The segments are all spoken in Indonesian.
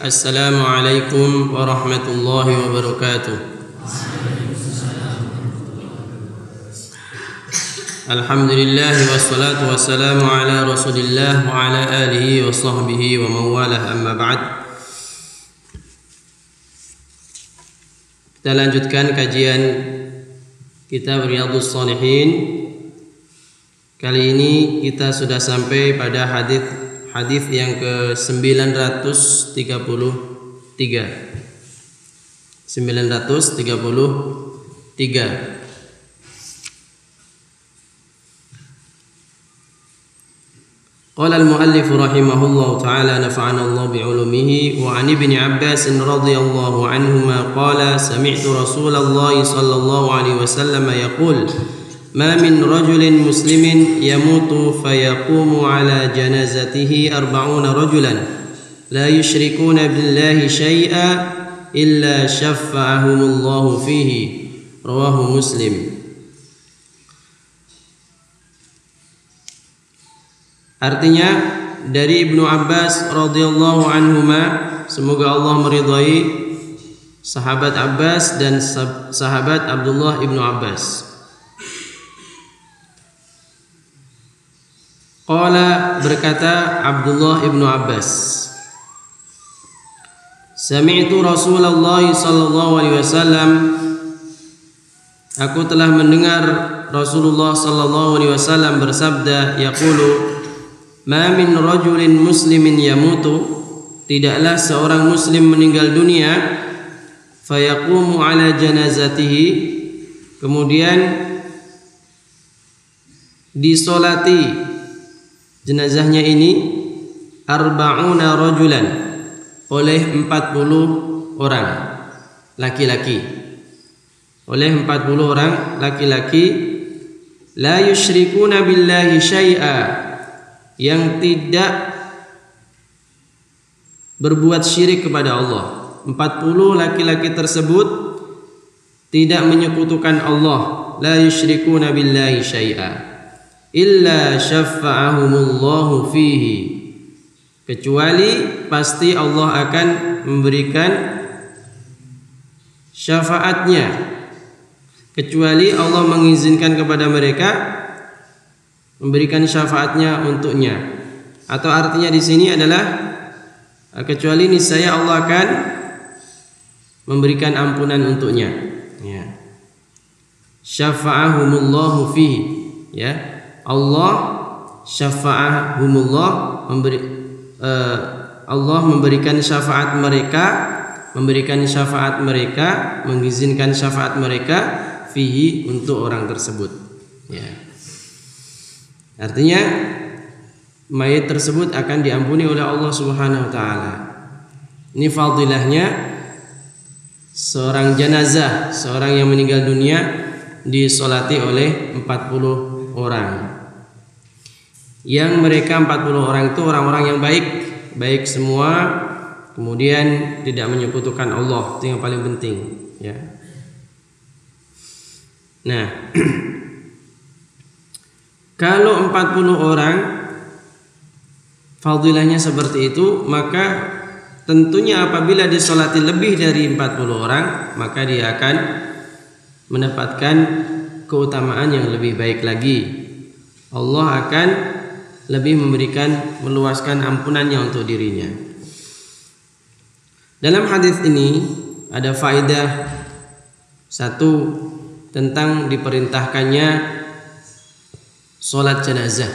Assalamualaikum warahmatullahi wabarakatuh. Alhamdulillah wassalatu wassalamu ala Rasulillah wa ala alihi wa sahbihi wa mawalah, amma ba'd. Kita lanjutkan kajian kitab Riyadhus Shalihin. Kali ini kita sudah sampai pada hadis yang ke-933. 933. Qala al-muallif rahimahullahu ta'ala nafa'ana Allah bi'ulumihi wa 'an ibni Abbas radhiyallahu anhuma qala sami'tu Rasulullah sallallahu alaihi wasallam yaqul ma min rajulin muslimin yamutu fayaqumu ala janazatihi 40 rajulan la yushrikuna billahi syai'a illa syafa'ahumullahu fihi, rawahu Muslim. Artinya dari Ibnu Abbas radhiyallahu anhuma, semoga Allah meridhai sahabat Abbas dan sahabat Abdullah Ibnu Abbas. Qala, berkata Abdullah Ibnu Abbas, sami'tu Rasulullah sallallahu alaihi wasallam, aku telah mendengar Rasulullah sallallahu alaihi wasallam bersabda, yaqulu ma min rajulin muslimin yamutu, tidaklah seorang muslim meninggal dunia, fayaqumu ala janazatihi, kemudian disolati jenazahnya ini 40 rajulan, oleh 40 orang laki-laki, oleh 40 orang laki-laki, la yusyrikuna billahi syai'a, yang tidak berbuat syirik kepada Allah. 40 laki-laki tersebut tidak menyekutukan Allah. La yusyrikuna billahi syai'a illa syafa'ahumullahu fihi, kecuali pasti Allah akan memberikan syafaatnya, kecuali Allah mengizinkan kepada mereka, memberikan syafaatnya untuknya. Atau artinya di sini adalah kecuali niscaya Allah akan memberikan ampunan untuknya. Ya. Syafa'ahumullahu fihi. Ya. Allah syafa'ahumullah, Allah memberikan syafaat mereka, mengizinkan syafaat mereka fihi, untuk orang tersebut. Ya. Artinya mayat tersebut akan diampuni oleh Allah Subhanahu wa taala. Ini fadilahnya seorang jenazah, seorang yang meninggal dunia disolati oleh 40 orang. Yang mereka 40 orang itu orang-orang yang baik semua, kemudian tidak menyekutukan Allah, itu yang paling penting, ya. Nah, kalau 40 orang fadilahnya seperti itu, maka tentunya apabila disolati lebih dari 40 orang, maka dia akan mendapatkan keutamaan yang lebih baik lagi. Allah akan lebih meluaskan ampunannya untuk dirinya. Dalam hadis ini ada faedah satu, tentang diperintahkannya sholat jenazah.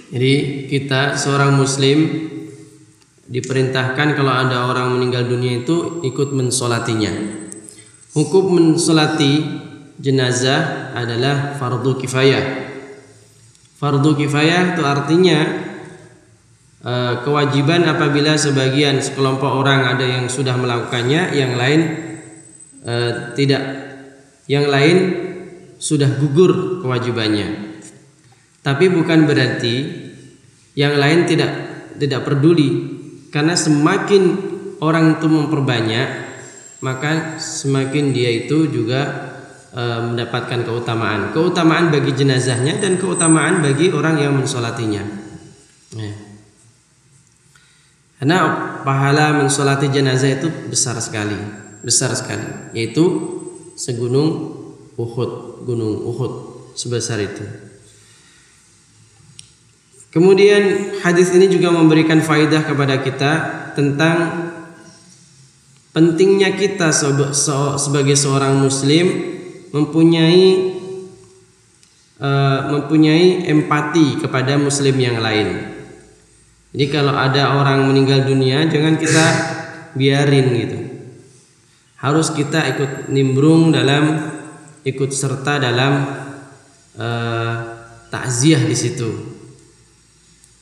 Jadi kita seorang muslim diperintahkan kalau ada orang meninggal dunia itu ikut mensolatinya. Hukum mensolati jenazah adalah fardu kifayah. Fardu kifayah itu artinya kewajiban apabila sekelompok orang ada yang sudah melakukannya, yang lain tidak, yang lain sudah gugur kewajibannya. Tapi bukan berarti yang lain tidak peduli, karena semakin orang itu memperbanyak, maka semakin dia itu juga mendapatkan keutamaan bagi jenazahnya dan keutamaan bagi orang yang mensolatinya. Karena pahala mensolati jenazah itu besar sekali, yaitu segunung Uhud, gunung Uhud sebesar itu. Kemudian hadis ini juga memberikan faedah kepada kita tentang pentingnya kita sebagai seorang muslim mempunyai empati kepada muslim yang lain. Jadi kalau ada orang meninggal dunia, jangan kita biarin gitu. Harus kita ikut serta dalam takziah di situ.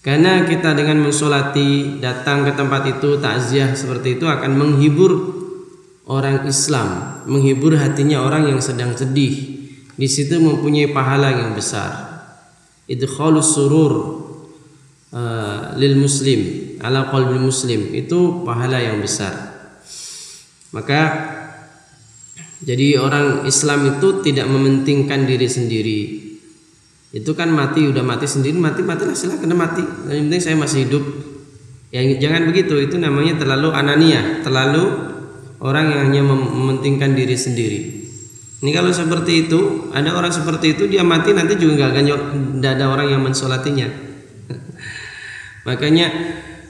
Karena kita dengan mensolati, datang ke tempat itu, takziah seperti itu akan menghibur orang Islam, menghibur hatinya orang yang sedang sedih. Di situ mempunyai pahala yang besar. Idkhalus surur lil muslim ala qalbil muslim, itu pahala yang besar. Maka jadi orang Islam itu tidak mementingkan diri sendiri. Itu kan udah mati sendiri, matilah, silakan mati. Yang penting saya masih hidup. Ya jangan begitu, itu namanya terlalu ananiah, terlalu orang yang hanya mementingkan diri sendiri. Ini kalau seperti itu, ada orang seperti itu, dia mati nanti juga nggak ada orang yang mensolatinya. Makanya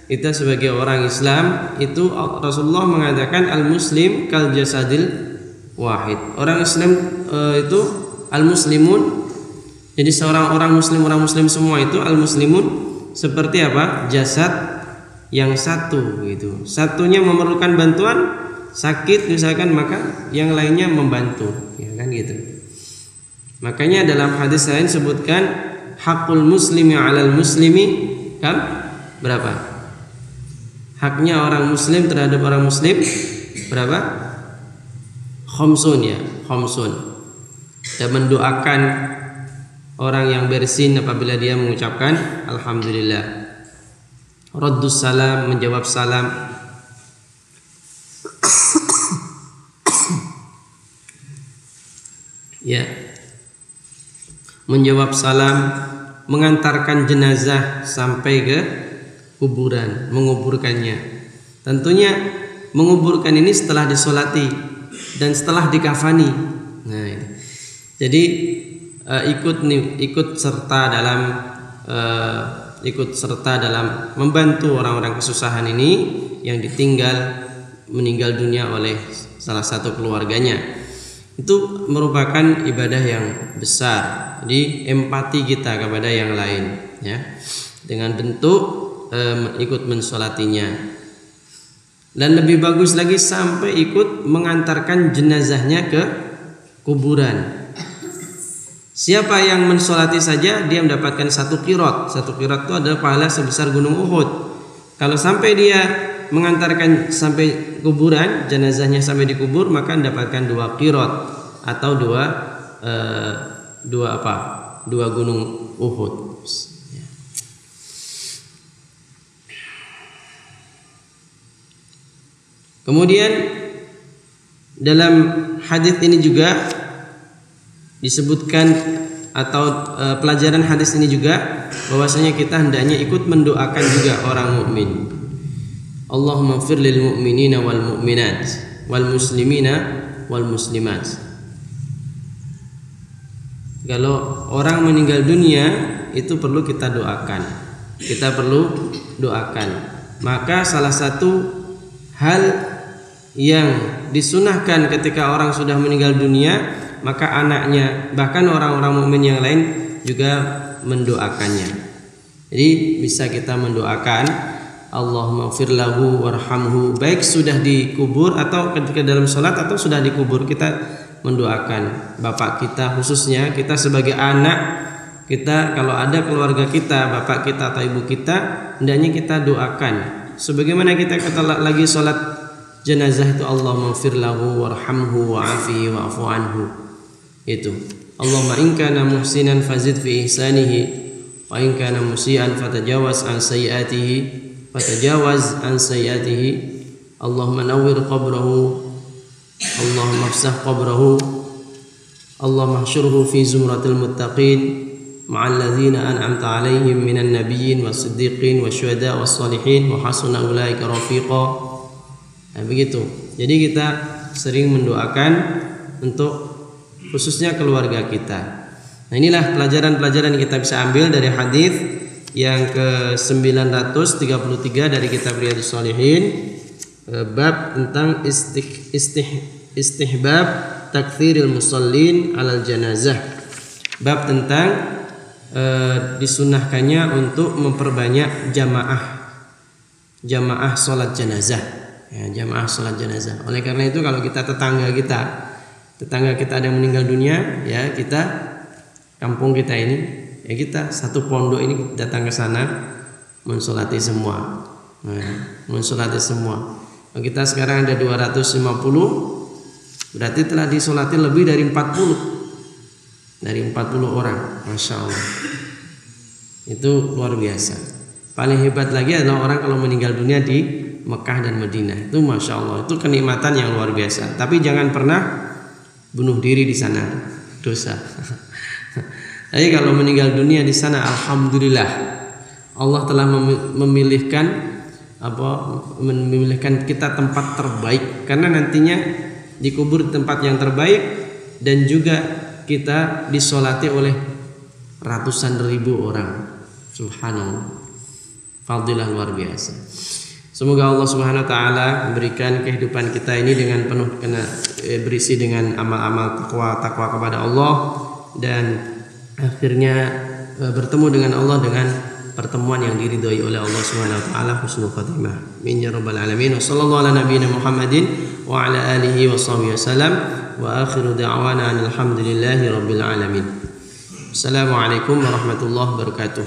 kita sebagai orang Islam itu Rasulullah mengatakan al-muslim kal jasadil wahid. Orang Islam itu al-muslimun. Jadi orang muslim semua itu al-muslimun seperti apa? Jasad yang satu gitu. Satunya memerlukan bantuan, sakit misalkan, maka yang lainnya membantu, ya kan gitu. Makanya dalam hadis lain sebutkan hakul muslimi 'alal muslimi kan berapa? Haknya orang muslim terhadap orang muslim berapa? Khamsun ya, khamsun. Dan mendoakan orang yang bersin apabila dia mengucapkan alhamdulillah. Raddus salam, menjawab salam. Ya. Menjawab salam, mengantarkan jenazah sampai ke kuburan, menguburkannya. Tentunya menguburkan ini setelah disolati dan setelah dikafani. Nah, itu. Jadi ikut serta dalam membantu orang-orang kesusahan ini yang meninggal dunia oleh salah satu keluarganya. Itu merupakan ibadah yang besar. Jadi empati kita kepada yang lain, ya, dengan bentuk ikut mensolatinya. Dan lebih bagus lagi sampai ikut mengantarkan jenazahnya ke kuburan. Siapa yang mensolati saja dia mendapatkan 1 qirot. 1 qirot itu adalah pahala sebesar gunung Uhud. Kalau sampai dia mengantarkan sampai kuburan, jenazahnya sampai dikubur, maka mendapatkan 2 qirot atau 2 gunung Uhud. Kemudian dalam hadis ini juga disebutkan atau pelajaran hadis ini juga bahwasanya kita hendaknya ikut mendoakan juga orang mukmin. Allahumma ighfir lil mu'minina wal mu'minat wal muslimina wal muslimat. Kalau orang meninggal dunia itu perlu kita doakan. Maka salah satu hal yang disunahkan ketika orang sudah meninggal dunia, maka anaknya, bahkan orang-orang mukmin yang lain juga mendoakannya. Jadi bisa kita mendoakan Allahumma ighfir lahu warhamhu, baik sudah dikubur atau ketika dalam salat atau sudah dikubur, kita mendoakan bapak kita, khususnya kita sebagai anak kita, kalau ada keluarga kita, bapak kita atau ibu kita, hendaknya kita doakan. Sebagaimana kita lagi salat jenazah itu Allahumma ighfir lahu warhamhu wa'afihi wa'fu anhu. Itu Allahumma in kana muhsinan fazid fi ihsanihi wa in kana musian fatajawaz an sayyiatihi Allahumma nawwir qabrahu Allahumma afsah qabrahu Allahumma hsyurhu fi zumratil muttaqin ma'al ladzina an'amta 'alaihim minan nabiyyin was-siddiqin wasyuhada was-shalihin wa hasuna ulaika rafiqa. Nah, begitu. Jadi kita sering mendoakan untuk khususnya keluarga kita. Nah, inilah pelajaran-pelajaran yang kita bisa ambil dari hadis yang ke-933 dari kitab Riyadhus Shalihin, bab tentang istihbab takthiril musallin alal janazah. Bab tentang disunahkannya untuk memperbanyak jamaah salat jenazah. Ya, jamaah salat jenazah. Oleh karena itu kalau kita tetangga kita ada yang meninggal dunia, ya kita kampung kita ini, ya kita satu pondok ini datang ke sana mensolati semua. Mensolati semua. Kita sekarang ada 250, berarti telah disolati lebih dari 40 orang, masya Allah. Itu luar biasa. Paling hebat lagi adalah orang kalau meninggal dunia di Mekah dan Madinah, itu masya Allah, itu kenikmatan yang luar biasa. Tapi jangan pernah bunuh diri di sana, dosa. Jadi kalau meninggal dunia di sana, alhamdulillah, Allah telah memilihkan kita tempat terbaik, karena nantinya dikubur di tempat yang terbaik dan juga kita disolati oleh ratusan ribu orang. Subhanallah, fadilah luar biasa. Semoga Allah Subhanahu wa taala memberikan kehidupan kita ini dengan penuh berisi dengan amal-amal takwa kepada Allah, dan akhirnya bertemu dengan Allah dengan pertemuan yang diridhoi oleh Allah Subhanahu wa taala, husnul khatimah. Amin ya rabbal alamin. Wassallallahu ala nabiyyina Muhammadin wa ala alihi washabihi wasallam, wa akhiru da'wana alhamdulillahi rabbil alamin. Assalamualaikum warahmatullahi wabarakatuh.